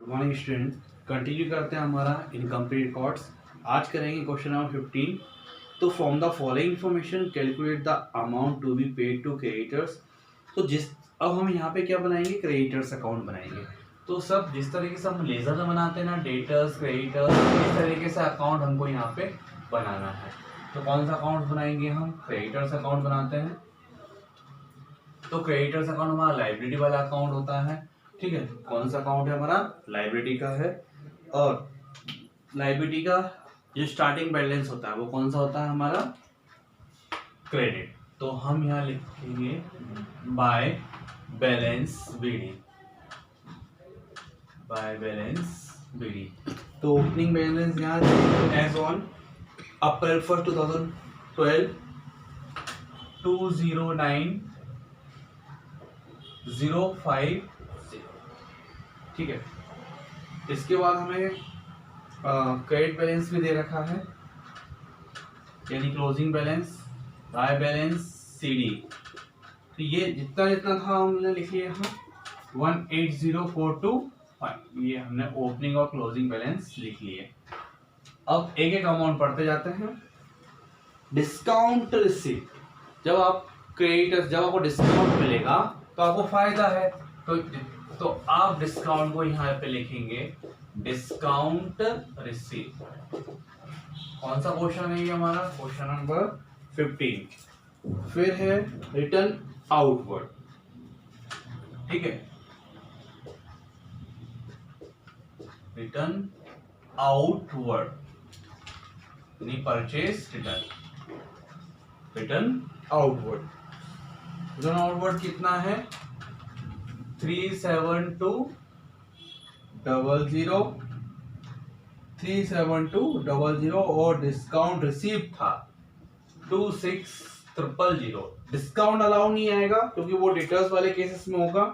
Good morning student. Continue करते हैं हमारा इनकम्प्लीट रिकॉर्ड्स। आज करेंगे क्वेश्चन नंबर 15। तो from the following information calculate the amount to be paid to creditors. तो अब हम यहाँ पे क्या बनाएंगे, क्रेडिटर्स अकाउंट बनाएंगे। तो सब जिस तरीके से हम लेजर में बनाते हैं ना, डेटर्स क्रेडिटर्स, इस तरीके से अकाउंट हमको यहाँ पे बनाना है। तो कौन सा अकाउंट बनाएंगे हम? क्रेडिटर्स अकाउंट बनाते हैं। तो क्रेडिटर्स अकाउंट हमारा लाइबिलिटी वाला अकाउंट होता है। ठीक है, कौन सा अकाउंट है हमारा? लाइबिलिटी का है। और लाइबिलिटी का जो स्टार्टिंग बैलेंस होता है वो कौन सा होता है हमारा? क्रेडिट। तो हम यहाँ लिखेंगे by balance BD, by balance BD. तो ओपनिंग बैलेंस यहाँ एज ऑन अप्रैल 1 2012 209,050। ठीक है, इसके बाद हमें क्रेडिट बैलेंस भी दे रखा है, यानी closing balance by balance CD. तो ये जितना जितना था हमने लिख लिया यहाँ 180,425। ये हमने ओपनिंग और क्लोजिंग बैलेंस लिख लिए। अब एक एक अमाउंट पढ़ते जाते हैं। डिस्काउंट रिसीट, जब आप क्रेडिटर्स, जब आपको डिस्काउंट मिलेगा तो आपको फायदा है। तो आप डिस्काउंट को यहाँ पे लिखेंगे डिस्काउंट रिसीट। कौन सा क्वेश्चन है ये हमारा? Question number 15। फिर है रिटर्न आउटवर्ड। ठीक है, रिटर्न आउटवर्ड यानी purchase return, return outward. Return outward कितना है? 37200 और डिस्काउंट रिसीव था 26,000। डिस्काउंट अलाउ नहीं आएगा क्योंकि वो डिटेल्स वाले केसेस में होगा।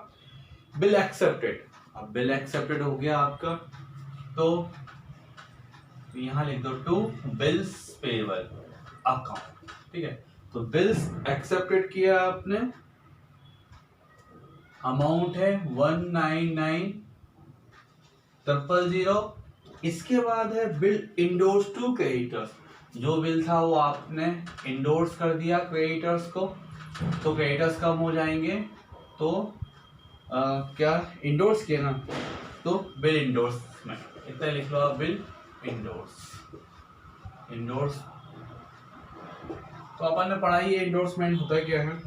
बिल एक्सेप्टेड, अब बिल एक्सेप्टेड हो गया आपका, तो यहां लिख दो टू बिल्स पेबल अकाउंट। ठीक है, तो बिल्स एक्सेप्टेड किया आपने, अमाउंट है 199,000। इसके बाद है बिल इंडोर्स टू क्रेडिटर्स। जो बिल था वो आपने इंडोर्स कर दिया क्रेडिटर्स को, तो क्रेडिटर्स कम हो जाएंगे। तो क्या इंडोर्स किया ना, तो बिल इंडोर्स में इतना लिख लो आप, बिल इंडोर्स। इंडोर्स तो अपन ने पढ़ा ही है इंडोर्समेंट होता क्या है।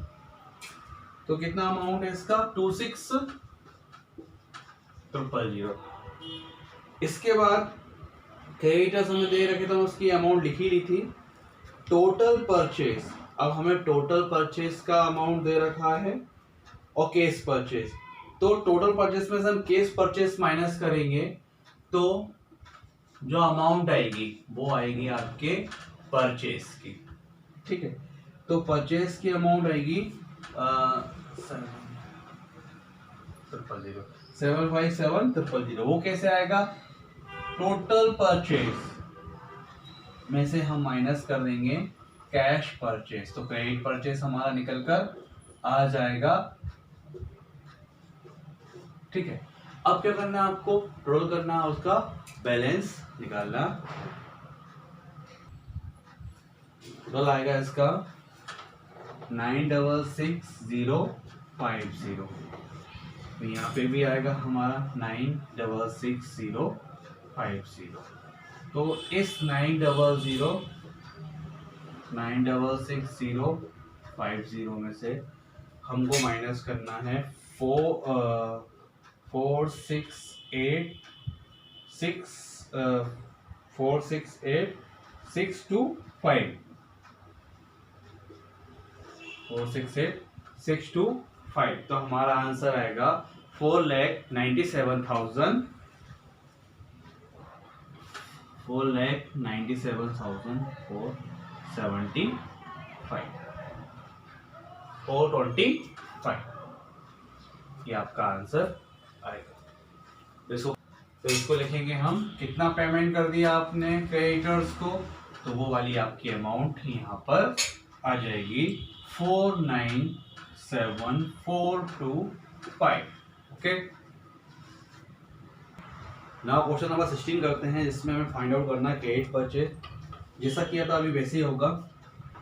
तो कितना अमाउंट है इसका? 26,000। इसके बाद क्रेडिटर्स हमें दे रखे थे, उसकी अमाउंट लिखी ली थी। टोटल परचेज, अब हमें टोटल परचेज का अमाउंट दे रखा है और केस परचेज। तो टोटल परचेज में से हम केस परचेज माइनस करेंगे तो जो अमाउंट आएगी वो आएगी आपके परचेज की। ठीक है, तो परचेज की अमाउंट आएगी 757,000। वो कैसे आएगा? टोटल परचेज में से हम माइनस कर देंगे कैश परचेज, तो क्रेडिट परचेज हमारा निकल कर आ जाएगा। ठीक है, अब क्या करना है आपको? रोल करना है, उसका बैलेंस निकालना। रोल आएगा इसका 966,050। तो यहाँ पे भी आएगा हमारा 966,050। तो इस 966,050 में से हमको माइनस करना है 468,625। 468,625। तो हमारा आंसर आएगा 4,97,000, 4,97,425। ये आपका आंसर आएगा। तो इसको लिखेंगे हम, कितना पेमेंट कर दिया आपने क्रेडिटर्स को, तो वो वाली आपकी अमाउंट यहाँ पर आ जाएगी 4,97,425। ओके, नाउ क्वेश्चन नंबर 16 करते हैं, जिसमें हमें फाइंड आउट करना है क्रेडिट परचेज। जैसा किया था अभी वैसे ही होगा।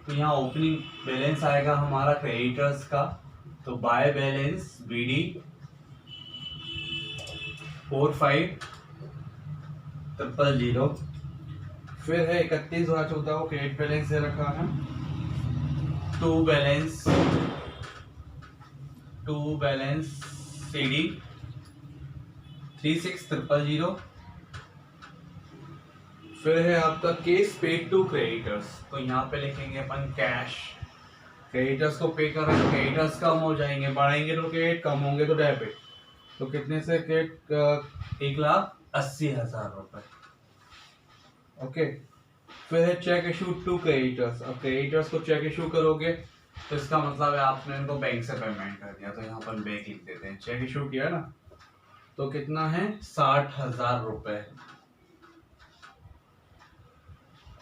तो यहाँ ओपनिंग बैलेंस आएगा हमारा क्रेडिटर्स का, तो बाय बैलेंस BD 45,000। फिर है 31/14 को क्रेडिट बैलेंस दे रखा है, टू बैलेंस CD 36,000। फिर है आपका केस पेड टू क्रेडिटर्स, तो यहाँ पे लिखेंगे अपन कैश। क्रेडिटर्स को पे कर रहे हैं, क्रेडिटर्स कम हो जाएंगे, बढ़ेंगे तो क्रेडिट, कम होंगे तो डेबिट। तो कितने से क्रेडिट? 1,80,000 रुपए। ओके। फिर है चेक इशू टू क्रेडिटर्स। अब क्रेडिटर्स को चेक इशू करोगे तो इसका मतलब है आपने इनको बैंक से पेमेंट कर दिया, तो यहाँ पर बैंक लिख देते हैं। चेक इशू किया ना, तो कितना है? 60,000 रुपए।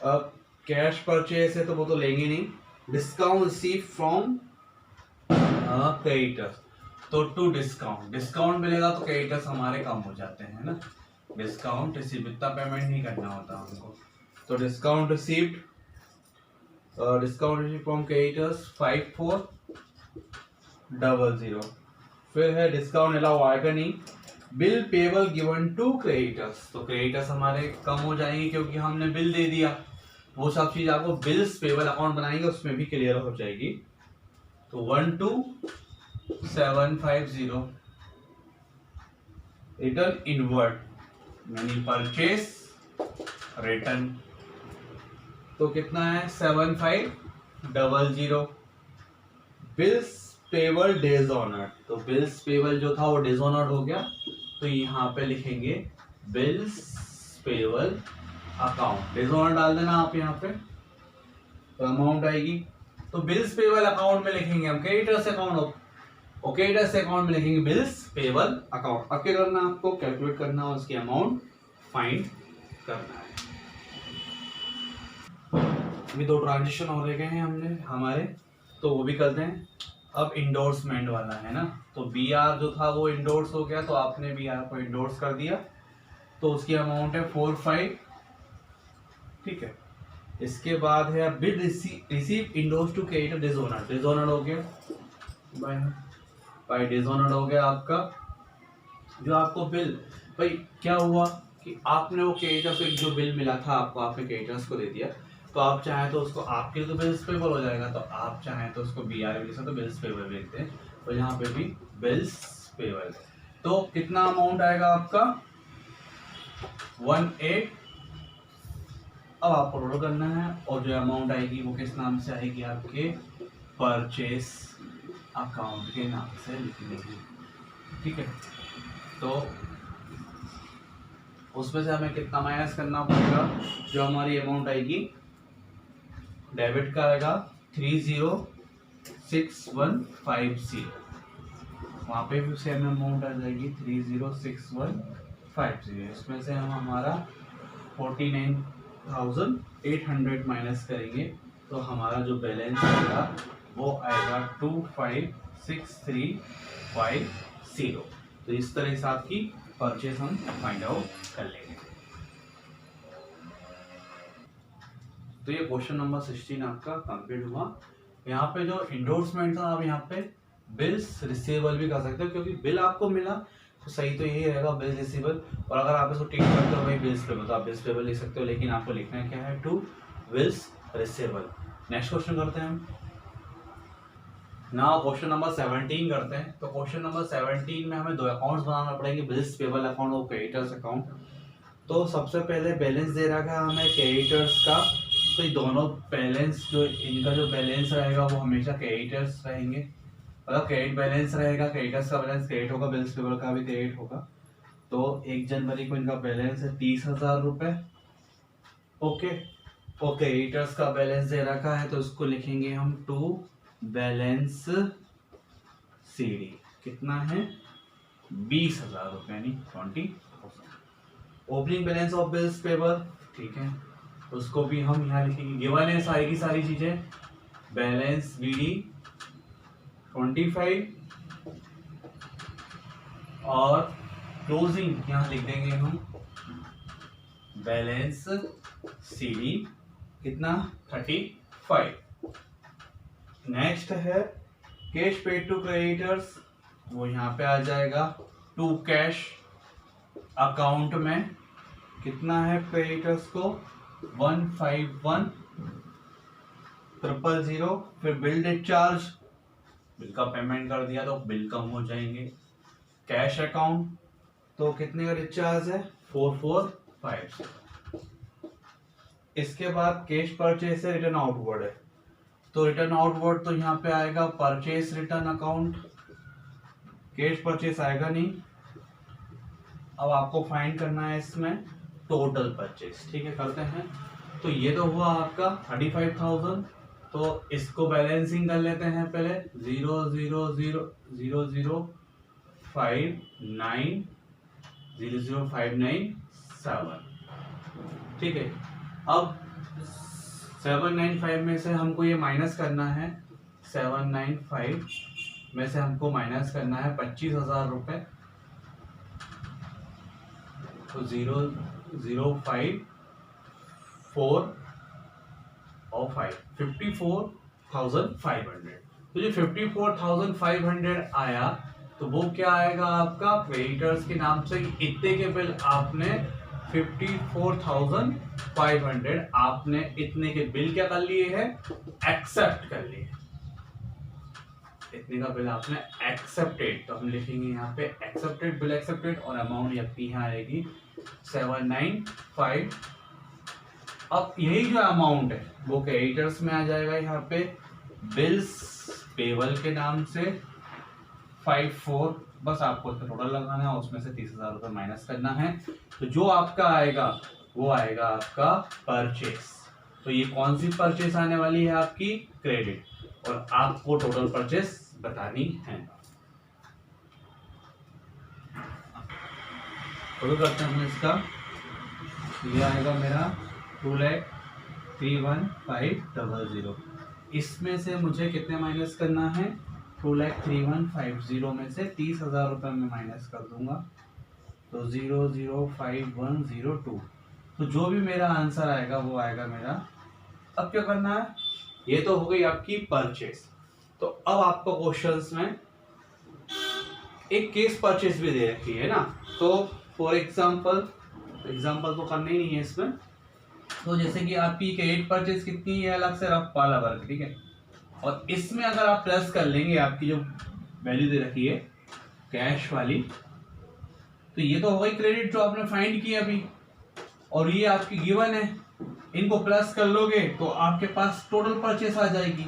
अब कैश परचेज है तो वो तो लेंगे नहीं। डिस्काउंट रिसीव फ्रॉम क्रेडिटर्स, तो टू डिस्काउंट मिलेगा तो क्रेडिटर्स हमारे कम हो जाते हैं ना। डिस्काउंट रिसीव, इतना पेमेंट नहीं करना होता हमको, तो डिस्काउंट रिसीव्ड फ्रॉम क्रेडिटर्स 54,000। फिर है डिस्काउंट अलाउ आएगा नहीं। Bill payable given to creditors, तो क्रेडिटर्स हमारे कम हो जाएंगे क्योंकि हमने बिल दे दिया। वो सब चीज आपको बिल्स पेबल अकाउंट बनाएंगे उसमें भी क्लियर हो जाएगी। तो 12,750। रिटर्न इनवर्ड यानी परचेस रिटर्न, तो कितना है? 7,500। बिल्स पेबल डिसऑनर्ड, तो बिल्स पेबल जो था वो डिसऑनर्ड हो गया, तो यहाँ पे लिखेंगे बिल्स पेबल अकाउंट। डिसऑनर्ड डाल देना आप यहाँ पे, तो अमाउंट आएगी। तो बिल्स पेबल अकाउंट में लिखेंगे हम क्रेडिटर्स अकाउंट, और क्रेडिटर्स अकाउंट में लिखेंगे बिल्स पेबल अकाउंट। अब क्या करना है आपको? कैलकुलेट करना है, उसकी अमाउंट फाइंड करना है। अभी 2 ट्रांजेक्शन हो रहे हैं हमारे, तो वो भी करते हैं। अब इंडोर्समेंट वाला है ना, तो BR जो था वो इंडोर्स हो गया, तो आपने BR को इंडोर्स कर दिया, तो उसकी अमाउंट है 45। ठीक है। इसके बाद है bill receive endorse to creditor dishonoured हो गया, बाय डिसऑनर्ड हो गया आपका। जो आपको बिल, भाई क्या हुआ कि आपने वो क्रेडिटर से जो बिल मिला था आपको, आपने क्रेडिटर्स को दे दिया, तो आप चाहें तो उसको, आपके तो बिल्स पेबल हो जाएगा, तो आप चाहें तो उसको BR भी लिख सकते हो, बिल्स पेबल भी लिखते हैं, तो यहाँ पे भी बिल्स पेबल। तो कितना अमाउंट आएगा आपका? 18। अब आपको टोटल करना है, और जो अमाउंट आएगी वो किस नाम से आएगी? आपके परचेस अकाउंट के नाम से लिखनी है। ठीक है। तो उसमें से हमें कितना माइनस करना पड़ेगा? जो हमारी अमाउंट आएगी डेबिट का आएगा 306150, वहाँ पे भी सेम अमाउंट आ जाएगी 306150। इसमें से हम हमारा 49,800 माइनस करेंगे, तो हमारा जो बैलेंस आएगा वो आएगा 256350। तो इस तरह से आपकी परचेस हम फाइंड आउट कर लेंगे। तो ये क्वेश्चन नंबर 16 आपका कंप्लीट हुआ। यहाँ पे जो इंडोर्समेंट था, आप यहाँ पे बिल्स रिसीवेबल भी कर सकते हो, क्योंकि बिल आपको मिला तो सही तो यही रहेगा, बिल रिसीवेबल। और अगर आप इसको टिक करते हो भाई बिल्स पेबल, तो आप बिल्स पेबल लिख सकते हो, लेकिन आपको लिखना है क्या है? To bills receivable. Next question करते हैं हम। नाउ क्वेश्चन नंबर 17 करते हैं। तो क्वेश्चन नंबर 17 में हमें 2 अकाउंट्स बनाना पड़ेंगे, बिल्स पेबल अकाउंट और क्रेडिटर्स अकाउंट। तो सबसे पहले बैलेंस दे रखा है हमें क्रेडिटर्स का, तो ये दोनों बैलेंस, जो इनका जो बैलेंस रहेगा वो हमेशा क्रेडिटर्स रहेंगे। मतलब क्रेडिट बैलेंस रहेगा, क्रेडिटर्स का बैलेंस क्रेडिट होगा, बिल्स पेबल का भी क्रेडिट होगा। तो 1 जनवरी को इनका बैलेंस है 30,000 रुपए। ओके। और क्रेडिटर्स का बैलेंस दे रखा है, तो उसको लिखेंगे हम टू बैलेंस CD। कितना है? 20,000 रुपए, यानी 20,000। Opening balance of bills payable, ठीक है, उसको भी हम यहाँ लिखेंगे। गिवन है सारी की सारी चीजें। बैलेंस BD 25 और क्लोजिंग यहाँ लिख देंगे हम बैलेंस CD कितना 35। नेक्स्ट है कैश पेड टू क्रेडिटर्स, वो यहाँ पे आ जाएगा टू कैश अकाउंट में कितना है क्रेडिटर्स को 151,000। फिर बिल डिस्चार्ज, बिल का पेमेंट कर दिया तो बिल कम हो जाएंगे। कैश अकाउंट तो कितने का डिस्चार्ज है 445। इसके बाद कैश परचेज से रिटर्न आउटवर्ड है, तो रिटर्न आउटवर्ड तो यहाँ पे आएगा purchase return account, cash purchase आएगा नहीं। अब आपको फाइंड करना है इसमें टोटल परचेज, ठीक है करते हैं। तो ये तो हुआ आपका 35,000, तो इसको बैलेंसिंग कर लेते हैं पहले 000,005,9,00597, ठीक है। अब 795 में से हमको ये माइनस करना है, 795 में से हमको माइनस करना है 25,000 रुपये, तो 0,054 और 54,500। तो जो 54,500 आया तो वो क्या आएगा आपका क्रेडिटर्स के नाम से, इतने के बिल आपने 54,500 आपने इतने के बिल क्या कर लिए हैं एक्सेप्ट कर लिए, इतने का बिल आपने एक्सेप्टेड। तो हम लिखेंगे यहाँ पे एक्सेप्टेड, बिल एक्सेप्टेड और अमाउंट यहाँ आएगी 795। अब यही जो अमाउंट है वो क्रेडिटर्स में आ जाएगा यहाँ पे, बिल्स पेबल के नाम से 54, बस आपको टोटल लगाना है, उसमें से 30,000 रुपये माइनस करना है। तो जो आपका आएगा वो आएगा आपका परचेस। तो ये कौन सी परचेस आने वाली है आपकी क्रेडिट, और आपको टोटल परचेस बतानी है। शुरू करते हैं हम इसका। ये आएगा मेरा 2,31,500। इसमें से मुझे कितने माइनस करना है 2,31,50 में से 30,000 रुपये में माइनस कर दूंगा, तो 0,05102। तो जो भी मेरा आंसर आएगा वो आएगा मेरा। अब क्या करना है, ये तो हो गई आपकी परचेस। तो अब आपको क्वेश्चंस में एक केस परचेस भी दे रखी है ना, तो फॉर एग्जांपल तो करना ही नहीं है इसमें। तो जैसे कि आपकी क्रेडिट परचेस कितनी है अलग से रफ वाला वर्ग, ठीक है, और इसमें अगर आप प्लस कर लेंगे आपकी जो वैल्यू दे रखी है कैश वाली, तो ये तो हो गई क्रेडिट जो आपने फाइंड किया अभी, और ये आपकी गिवन है, इनको प्लस कर लोगे तो आपके पास टोटल परचेस आ जाएगी।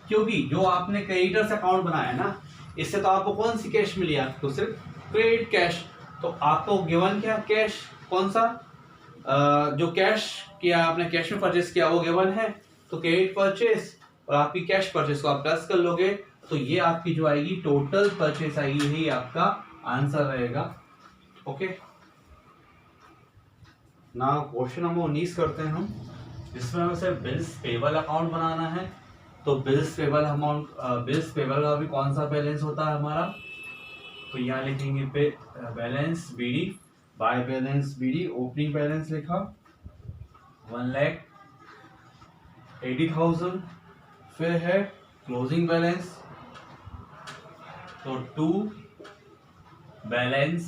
क्योंकि जो आपने क्रेडिटर्स अकाउंट बनाया ना, इससे तो आपको कौन सी कैश मिली, आपको सिर्फ क्रेडिट कैश। तो आपको गिवन क्या कैश, कौन सा जो कैश किया आपने कैश में परचेस किया वो गिवन है, तो क्रेडिट परचेस और आपकी कैश परचेस को आप प्लस कर लोगे तो ये आपकी जो आएगी टोटल परचेस आएगी, यही आपका आंसर रहेगा। ओके, ना क्वेश्चन नंबर 19 करते हैं हम, जिसमें हमें सिर्फ बिल्स पेबल अकाउंट बनाना है। तो bills payable amount, bills payable का भी कौन सा बैलेंस होता है हमारा, तो यहाँ लिखेंगे पे balance BD, by balance BD, opening balance लिखा 1,80,000। फिर है क्लोजिंग बैलेंस, तो 2 बैलेंस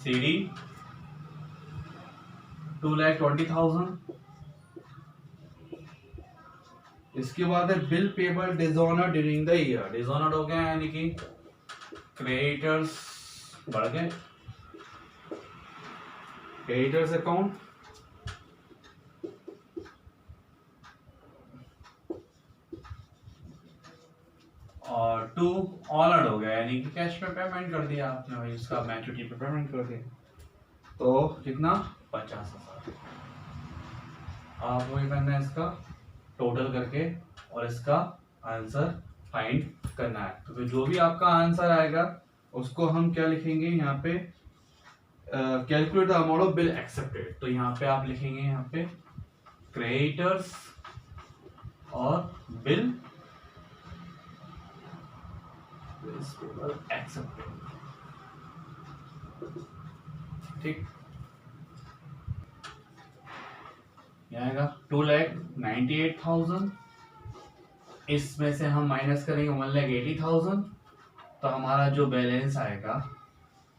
CD 2,20,000। इसके बाद है bill payable dishonoured during the year, dishonoured हो गया यानी कि क्रेडिटर्स बढ़ गए, क्रेडिटर्स अकाउंट और 2 ऑनर्ड हो गया यानी कि कैश में पेमेंट कर दिया आपने, भाई उसका मैच्योरिटी पे पेमेंट कर दिया, तो कितना 50,000। आप वही करना है इसका टोटल करके और इसका आंसर फाइंड करना है। तो फिर जो भी आपका आंसर आएगा उसको हम क्या लिखेंगे यहाँ पे, calculate the amount of bill accepted. तो यहाँ पे आप लिखेंगे यहाँ पे क्रेडिटर्स और बिल एक्सेप्टेड। ठीक, यह आएगा 2,98,000। इसमें से हम माइनस करेंगे 1,80,000, तो हमारा जो बैलेंस आएगा,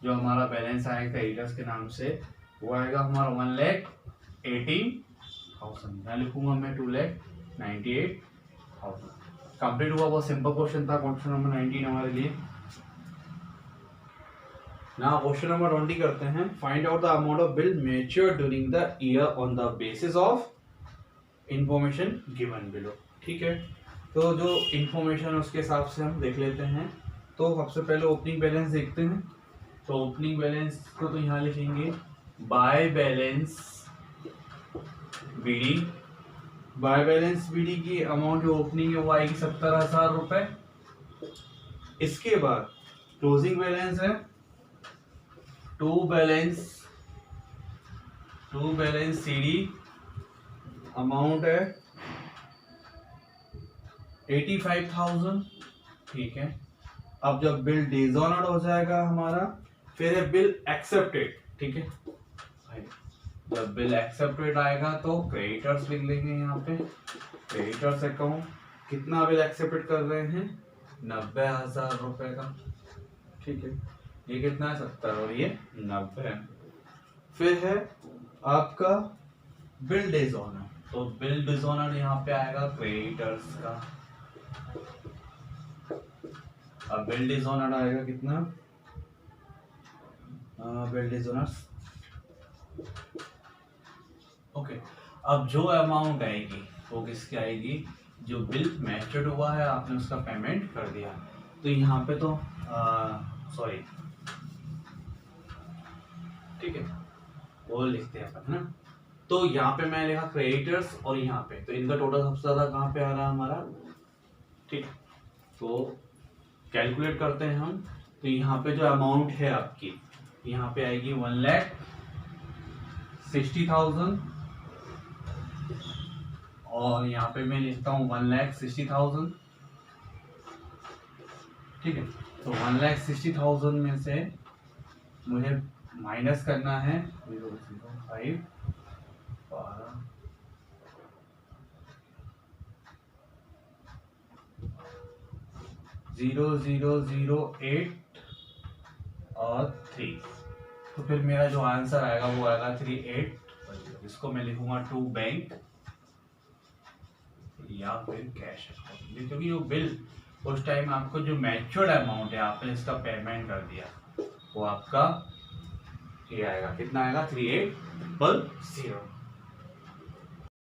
जो हमारा बैलेंस आएगा क्रेडिटर्स के नाम से, वो आएगा हमारा 1,18,000। यहाँ लिखूंगा मैं 2,98,000। कंप्लीट हुआ। बहुत सिंपल क्वेश्चन था, क्वेश्चन नंबर 19 हमारे लिए। नाउ क्वेश्चन नंबर 20 करते हैं। Find out the amount of bill matured during the year on the basis of information given below. ठीक है, तो जो इंफॉर्मेशन उसके हिसाब से हम देख लेते हैं। तो सबसे पहले ओपनिंग बैलेंस देखते हैं। तो ओपनिंग बैलेंस को तो यहाँ लिखेंगे by balance BD. By balance BD की अमाउंट जो ओपनिंग है वो आएगी 70,000 रुपए। इसके बाद क्लोजिंग बैलेंस है टू बैलेंस सीडी, अमाउंट है 85,000। ठीक है, अब जब बिल डिसऑनर्ड हो जाएगा हमारा, फिर है बिल एक्सेप्टेड। ठीक है, जब बिल एक्सेप्टेड आएगा तो क्रेडिटर्स लिख लेंगे यहाँ पे। क्रेडिटर्स अकाउंट कितना बिल एक्सेप्टेड कर रहे हैं, 90,000 रुपए का। ठीक है, ये कितना है 70 और ये 90। फिर है आपका बिल डिसऑनर, तो बिल डिसऑनर यहाँ पे आएगा क्रेडिटर्स का। अब बिल डिसऑनर आएगा कितना, बिल डिसऑनर ओके। अब जो अमाउंट आएगी वो किसकी आएगी, जो बिल मैच्योर्ड हुआ है आपने उसका पेमेंट कर दिया। तो यहाँ पे तो सॉरी, ठीक है, वो लिखते हैं अपन ना। तो यहाँ पे मैं लिखा क्रेडिटर्स और यहाँ पे, तो इनका टोटल सबसे ज्यादा कहाँ पे आ रहा है हमारा। ठीक, तो कैलकुलेट करते हैं हम। तो यहाँ पे जो अमाउंट है आपकी, यहाँ पे आएगी 1,60,000 और यहाँ पे मैं लिखता हूँ 1,60,000। ठीक है, तो 1,60,000 में से मुझे माइनस करना है 005 0,008 और 3। तो फिर मेरा जो आंसर आएगा वो आएगा 38। इसको मैं लिखूंगा टू बैंक या फिर कैश अकाउंट, क्योंकि वो बिल उस टाइम आपको जो मैच्योर्ड अमाउंट है आपने इसका पेमेंट कर दिया, वो आपका ये आएगा, कितना आएगा 3800।